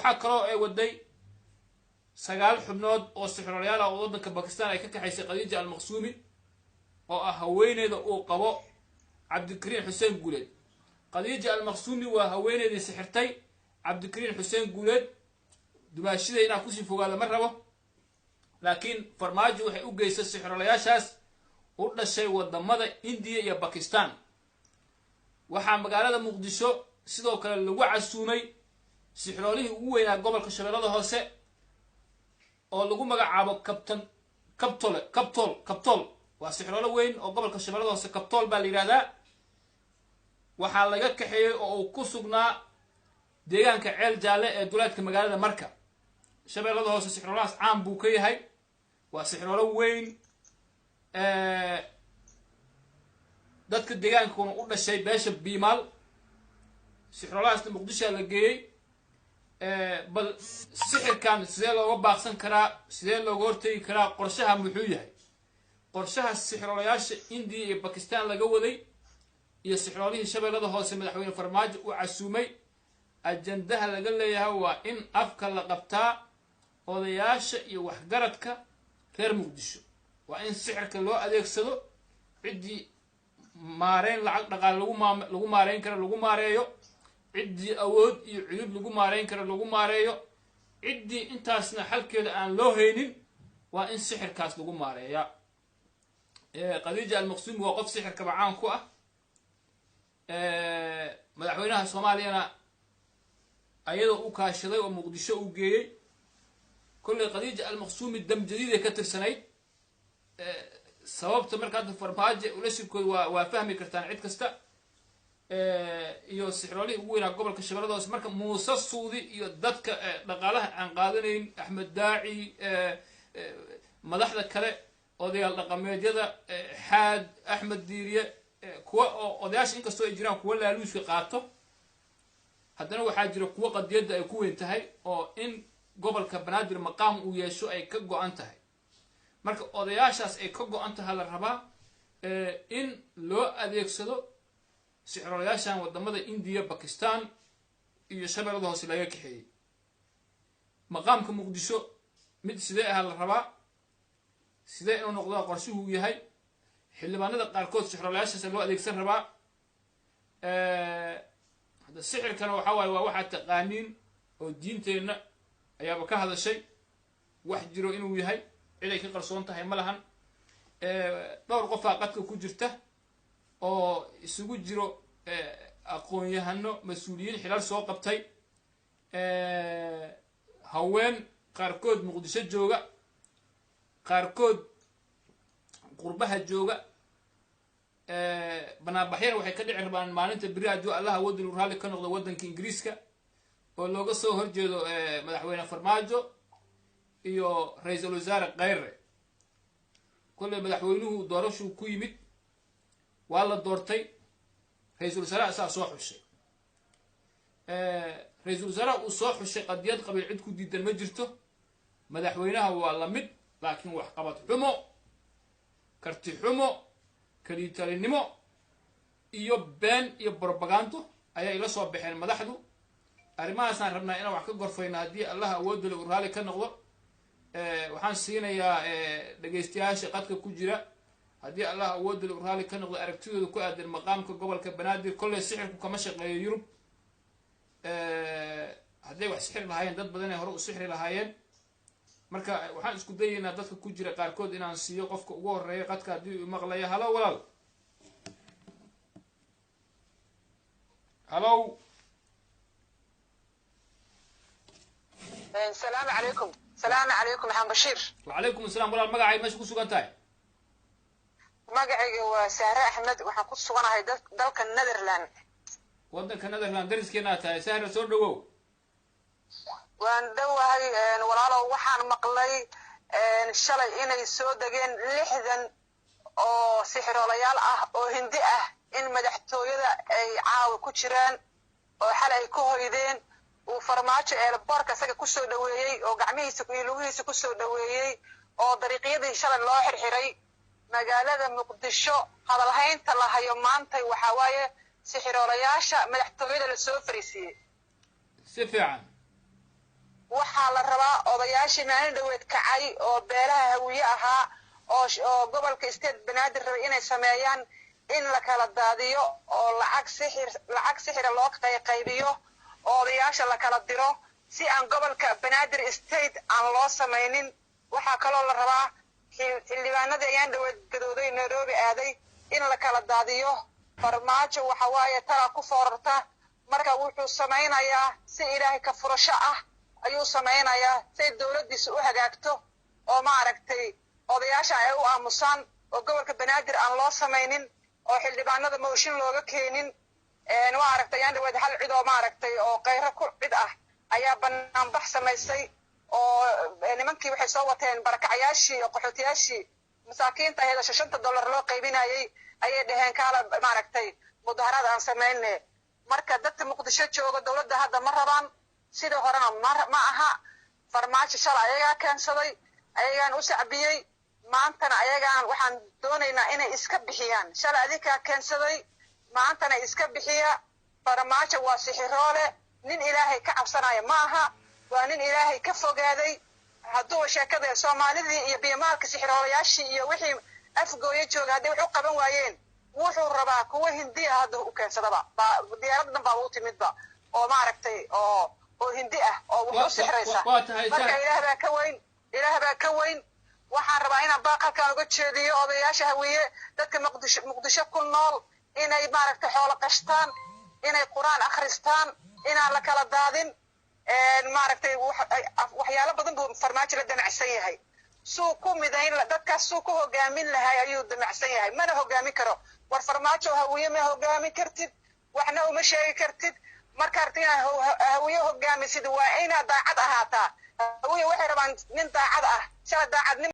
waxaa kaloo ay waday 9 xubnood oo sixroolayaal ah oo waddanka Pakistan ay ka kaxaysay Khadija al-Maqsumi oo ah haweeneyda uu qabo Cabdikariin Xuseen Guuleed. Khadija al-Maqsumi waa haweeneydii sixirtay Cabdikariin Xuseen Guuleed dumaashida inaa ku sii fogaado ma rabo, laakiin farmaajo waxay u geysay sixroolayaashaas u dhashay wadamada India iyo Pakistan. waxaa magaalada Muqdisho sidoo kale lagu casuumay sixroolihii ugu weynaa gobolka Shabeellada Hoose oo lagu magacaabo Kabtol waa sixroolo weyn oo gobolka Shabeellada Hoose Kabtol baa la yiraahdaa. waxaa laga kaxeeyay oo uu ku sugnaa deegaanka Ceel Jaalle ee duleedka magaalada Marka. Shabeellada Hoose sixroolahaas caan buu ka yahay, waa sixroolo weyn dadka deegaankuna u dhashay beesha Biimaal. sixroolahaas Muqdisho la geeyay. bal sixirkan sidee looga baaqsan karaa, sidee looga hortagi karaa, qorshaha muxuu yahay? qorshaha sixroolayaasha India iyo Pakistan laga waday iyo sixroolihii Shabeellada Hoose madaxweyne farmaajo uu casuumay, ajandaha laga leeyahay waa in afka la qabtaa odayaasha iyo waxgaradka reer Muqdisho. waa in sixirka loo adeegsado cidii maareyn lacag dhaqaale lagu maareyn karo lagu maareeyo, cidii awood iyo cudud lagu maareyn karo lagu maareeyo, cidii intaasna xalkeeda aan loo haynin waa in sixirkaas lagu maareeyaa. Khadija al-Maqsumi waa qof sixirka caan ku ah. madaxweynaha Soomaaliyana ayadoo u kaashaday oo Muqdisho u geeyay. kulli Khadija al-Maqsumi dam jadiid ka tirsanayd. sababta markaad farmaajo ula shirkoodo waa fahmi kartaan cid kasta. iyo sixroolihii ugu weynaa gobolka Shabeellada Hoose marka Muuse Suudi iyo dadka dhaqaalaha aan qaadanayn, Axmed Daaci, madaxda kale odayaal dhaqameedyada, Xaad Axmed Diiriye, kuwa odayaasha inkastoo ay jiraan kuwa laaluushka qaato, haddana waxaa jira kuwa qadiyadda ay ku weyn tahay oo in gobolka Banaadir maqaam uu yeesho ay ka go'an tahay. marka odayaashaas ay ka go'an tahay la rabaa in loo adeegsado sixroolayaashan wadamada India, Pakistan iyo Shabeellada Hoose laga kaxeeyay. maqaamka Muqdisho mid sidee ah la rabaa, sidee inuu noqdo qorshuhu yahay. xildhibaanada qaarkood sixroolayaashaas loo adeegsan rabaa. hada sixirkana waxa waaye waa waxa taqaaniin oo diinteena ayaaba ka hadashay wax jiro inuu yahay, cid ay ka qarsoon tahay ma lahan. dhowr qof qadka ku jirta oo isugu jiro aqoon-yahano, mas'uuliyiin xilal soo qabtay, haween qaarkood Muqdisho jooga, qaarkood qurbaha jooga. banaabaxyana waxay ka dhici rabaan maalinta beri haddii allaha waddan raalli ka noqdo waddanka Ingiriiska oo looga soo horjeedo madaxweyne farmaajo iyo ra'iisul wasaare Khayre. kulli madaxweynuhu doorashuu ku yimid, waa la doortay, ra'iisul wasaare asaa soo xushay. ra'iisul wasaare uu soo xushay qadiyad qabiil cid ku diidan ma jirto. madaxweynaha waa la mid, laakiin wax qabad xumo, karti xumo, kaliitalinimo iyo been iyo propaganda ayaa ila soo baxeen madaxdu. arrimahaasaan rabnaa inaan wax ka gorfayno haddii allaha awoodda uu raalli ka noqdo. waxaan siinayaa dhageystayaasha qadka ku jira haddii allaha awoodda uu raalli ka noqdo aragtidooda ku aadan maqaamka gobolka Banaadir. kolley sixirku kama shaqeeyo Yurub. hadday wax sixir lahaayeen dad badan ay hore u sixri lahaayeen. marka waxaan isku dayaynaa dadka ku jira qaarkood inaan siiyo qofka ugu horeeya qadka haddii uu maqlayo. halo walaal. halo. السلام عليكم. السلام عليكم محمد بشير. وعليكم السلام walaal magacay meesha ku sugan tahay? magacayga waa Sahra Ahmed, waxaan ku suganahay dalka Netherland. waddanka Netherland dariskeena tahay. Sahra soo dhawow. waan dhawahay walaalow, waxaan maqlay shalay inay soo dageen 60 oo sixroolayaal ah oo Hindi ah in madaxtooyada ay caawa ku jiraan oo xalay ku hoydeen. uu farmaajo eelboorka isaga ku soo dhaweeyay oo gacmihiisa iyo lugihiisa ku soo dhaweeyay oo dariiqyadii shalay loo xirxiray magaalada Muqdisho. hadal haynta la hayo maanta waxa waaye sixroolayaasha madaxtooyada la soo fariisiyay. si fiican. rabaa odayaashii maalin dhaweed kacay oo beelaha hawiye ahaa oo gobolka state banaadir rabay inay sameeyaan in la kala daadiyo oo lacag sixir loo qaybiyo oo odayaasha la kala diro si aan gobolka banaadir state aan loo samaynin waxaa kaloo la rabaa xildhibaanadii ayaan dhaweed gadooday Nairobi aaday in la kala daadiyo farmaajo waxa waaye tala ku foorarta marka wuxuu samaynayaa si ilaahay ka furasho ah ayuu samaynayaa si dawladdiisu u hagaagto oo ma aragtay odayaasha ay u aamusaan oo gobolka banaadir aan loo samaynin oo xildhibaanada mooshin looga keenin waa aragtay ayaan dhaweed hal cid oo ma aragtay oo qayro ku cid ah ayaa banaanbax samaysay oo nimankii waxay soo wateen barakacayaashii oo qaxootiyaashii masaakiinta ahayd $5 loo qaybinayay ayay dhaheen kaala ma aragtay mudaharaad aan samaynay marka dadka muqdisho jooga dawladda hadda ma rabaan sida horena ma aha farmaajo shalay ayagaa keensaday ayagaan u sacbiyey maantana ayagaan waxaan doonaynaa inay iska bixiyaan shalay adinkaa keensaday maantana iska bixiya farmaajo waa sixiroole nin ilaahay ka cabsanaya ma aha waa nin ilaahay ka fogaaday hadduu sheekada Soomaalidii iyo biyamaalka sixiroolayaashii iyo wixii afgooyo jooga hadday wax u qaban waayeen wuxuu rabaa kuwa Hindi ah hadda u keensadaba diyaaradan baa u timidba oo ma aragtay oo Hindi ah oo wuxuu sixiraysa marka ilaah baa ka weyn waxaan rabaa inaan baaqalkan uga jeediyo odayaasha hawiye dadka muqdisho ku nool inay ma aragtay xoolo qashtaan inay quraan akhristaan inaan la kala daadin ma aragtay waxyaalo badan buu farmaajo la damacsan yahay suu ku midayn dadkaas suu ku hogaamin lahay ayuu damacsan yahay mana hogaamin karo war farmaajo hawiye ma hogaamin kartid waxna uma sheegi kartid marka artina hawiye hogaamisid waa inaad daacad ahaataa hawiye waxay rabaan nin daacad ah shala daacad